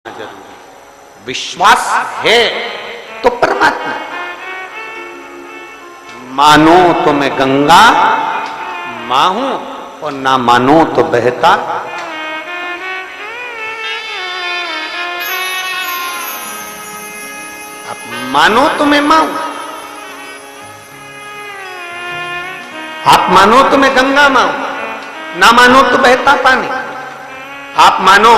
जरूरी। विश्वास है तो परमात्मा, मानो तो मैं गंगा मां हूं और ना मानो तो बहता। आप मानो तो मैं मां हूं, आप मानो तो मैं गंगा मां हूं, ना मानो तो बहता पानी। आप मानो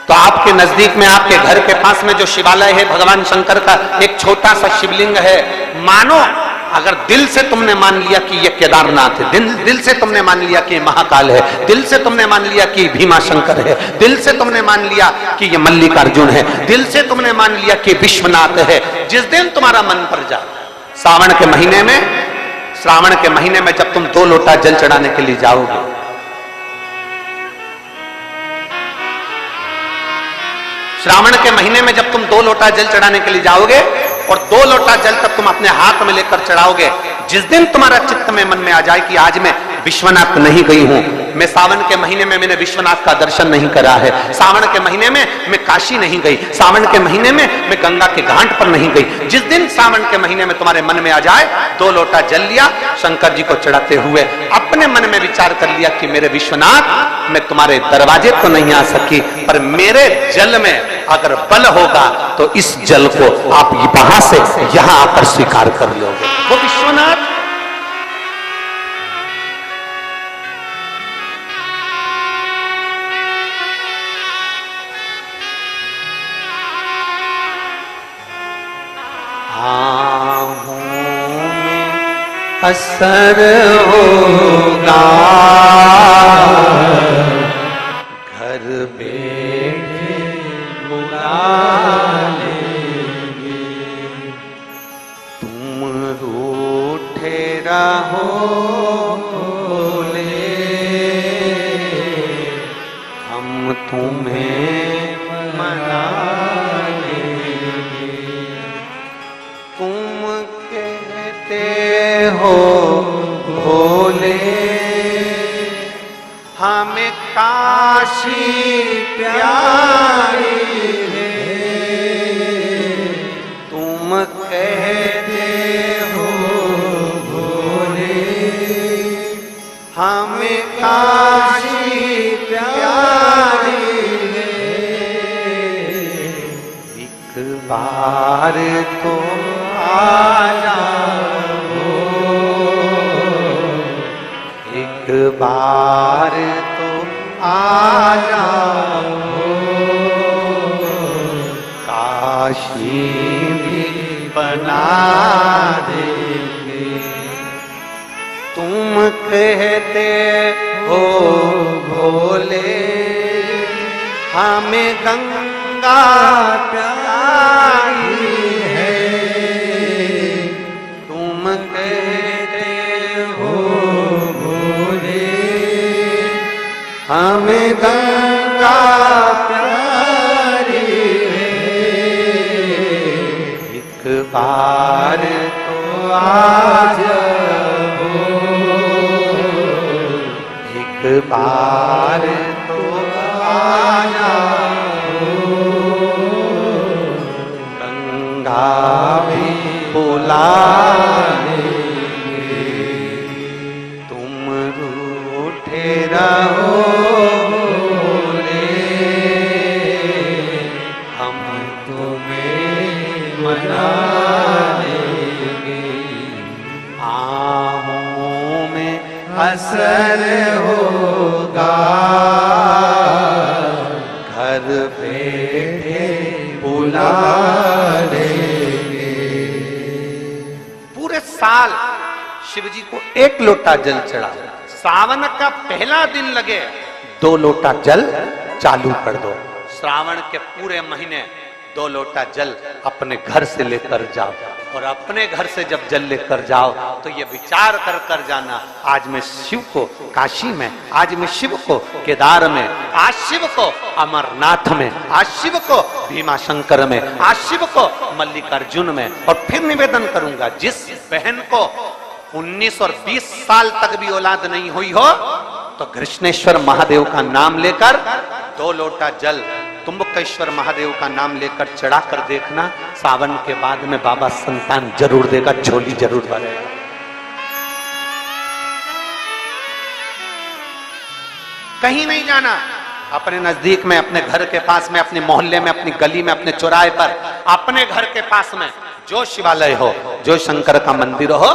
तो आपके नजदीक में, आपके घर के पास में जो शिवालय है भगवान शंकर का, एक छोटा सा शिवलिंग है। मानो अगर दिल से तुमने मान लिया कि ये केदारनाथ है, दिल से तुमने मान लिया कि महाकाल है, दिल से तुमने मान लिया कि भीमा शंकर है, दिल से तुमने मान लिया कि ये मल्लिकार्जुन है, दिल से तुमने मान लिया कि विश्वनाथ है। जिस दिन तुम्हारा मन पर जाए, श्रावण के महीने में जब तुम 2 लोटा जल चढ़ाने के लिए जाओगे, श्रावण के महीने में जब तुम 2 लोटा जल चढ़ाने के लिए जाओगे और 2 लोटा जल तक तुम अपने हाथ में लेकर चढ़ाओगे, जिस दिन तुम्हारा चित्त में मन में आ जाए कि आज मैं विश्वनाथ नहीं गई हूं, मैं सावन के महीने में मैंने विश्वनाथ का दर्शन नहीं करा है, सावन के महीने में मैं काशी नहीं गई, सावन के महीने में मैं गंगा के घाट पर नहीं गई, जिस दिन सावन के महीने में तुम्हारे मन में आ जाए, 2 लोटा जल लिया, शंकर जी को चढ़ाते हुए अपने मन में विचार कर लिया कि मेरे विश्वनाथ, मैं तुम्हारे दरवाजे तो नहीं आ सकी, पर मेरे जल में अगर बल होगा तो इस जल को आप वहां से यहां आकर स्वीकार कर लोगे। वो विश्वनाथ असर होगा, घर बैठे बुला लेंगे, तुम रूठे रहो बोले, हम तुम्हें मना लेंगे, तुम कहते हो भोले हमें काशी प्यारी है, तुम कहते हो भोले हमें काशी प्यारी है, एक बार तो आ जाओ, एक बार तो आ जाओ, काशी भी बना देंगे, तुम कहते हो भोले हमें गंगा प्यारी है, तुम कहते हो भोले हमें गंगा प्यारी है, एक बार तो आ जाओ, एक बार तो आ जाओ, गंगा भी बुला लेंगे, तुम रूठे रहो बोले, हम तुम्हें मना लेंगे, आहों में असर होगा, घर बैठे बुला लेंगे। पूरे साल शिव जी को 1 लोटा जल चढ़ा, सावन का पहला दिन लगे 2 लोटा जल चालू कर दो, श्रावण के पूरे महीने 2 लोटा जल अपने घर से लेकर जाओ, और अपने घर से जब जल लेकर जाओ तो ये विचार कर कर जाना, आज मैं शिव को काशी में, आज मैं शिव को केदार में, आज शिव को अमरनाथ में, आज शिव को भीमा शंकर में, आज शिव को मल्लिकार्जुन में। और फिर निवेदन करूंगा, जिस बहन को 19 और 20 साल तक भी औलाद नहीं हुई हो, तो कृष्णेश्वर महादेव का नाम लेकर 2 लोटा जल तुम्बकेश्वर महादेव का नाम लेकर चढ़ा कर देखना, सावन के बाद में बाबा संतान जरूर देगा, झोली जरूर भरेगा। कहीं नहीं जाना, अपने नजदीक में, अपने घर के पास में, अपने मोहल्ले में, अपनी गली में, अपने चौराहे पर, अपने घर के पास में जो शिवालय हो, जो शंकर का मंदिर हो,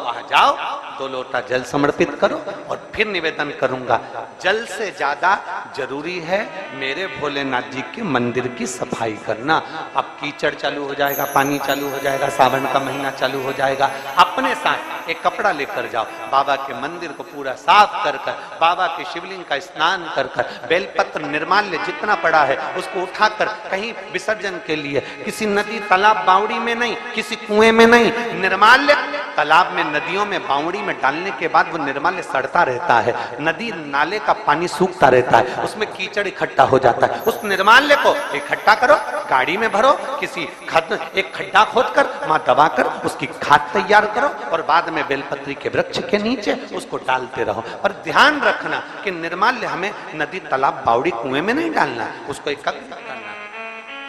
वहां जाओ, 2 लोटा जल समर्पित करो और फिर निवेदन करूंगा, जल से ज्यादा जरूरी है मेरे भोलेनाथ जी के मंदिर की सफाई करना। अब कीचड़ चालू हो जाएगा, पानी चालू हो जाएगा, सावन का महीना चालू हो जाएगा, अपने साथ एक कपड़ा लेकर जाओ, बाबा के मंदिर को पूरा साफ कर कर, बाबा के शिवलिंग का स्नान कर कर, बेलपत्र निर्माल्य जितना पड़ा है उसको उठाकर कहीं विसर्जन के लिए, किसी नदी तालाब बावड़ी में नहीं, किसी कुएं में नहीं, निर्माल्य तालाब में, नदियों में, बावड़ी में डालने के बाद वो निर्माल्य सड़ता रहता है, नदी नाले का पानी सूखता रहता है, उसमें कीचड़ इकट्ठा हो जाता है। उस निर्माल्य को इकट्ठा करो, गाड़ी में भरो, किसी एक खड्डा खोदकर वहां दबाकर उसकी खाद तैयार करो और बाद में बेलपत्री के वृक्ष के नीचे उसको डालते रहो। और ध्यान रखना कि निर्माल्य हमें नदी तालाब बावड़ी कुएं में नहीं डालना, उसको एकत्र करना।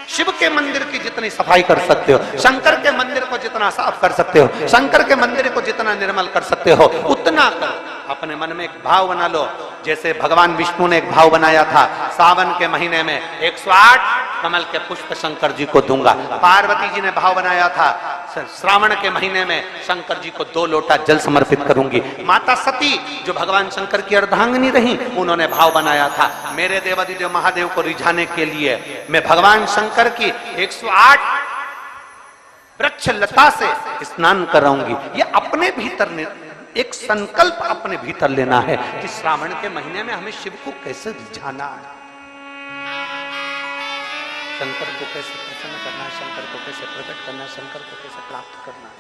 शिव के मंदिर की जितनी सफाई कर सकते हो, शंकर के मंदिर को जितना साफ कर सकते हो, शंकर के मंदिर को जितना निर्मल कर सकते हो, उतना करो। अपने मन में एक भाव बना लो, जैसे भगवान विष्णु ने एक भाव बनाया था, सावन के महीने में 108 कमल के पुष्प शंकर जी को दूंगा। पार्वती जी ने भाव बनाया था, श्रावण के महीने में शंकर जी को 2 लोटा जल समर्पित करूंगी। माता सती जो भगवान शंकर की अर्धांगिनी रही, उन्होंने भाव बनाया था, मेरे देवादिदेव महादेव को रिझाने के लिए मैं भगवान शंकर की 108 वृक्ष लता से स्नान कराऊंगी। ये अपने भीतर एक संकल्प अपने भीतर लेना है कि श्रावण के महीने में हमें शिव को कैसे रिझाना है, शंकर को कैसे प्रसन्न करना है, शंकर को कैसे प्रकट करना है, शंकर को कैसे प्राप्त करना है,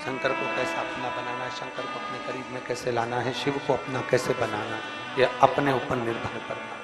शंकर को कैसे अपना बनाना है, शंकर को अपने करीब में कैसे लाना है, शिव को अपना कैसे बनाना है, यह अपने ऊपर निर्भर करना है।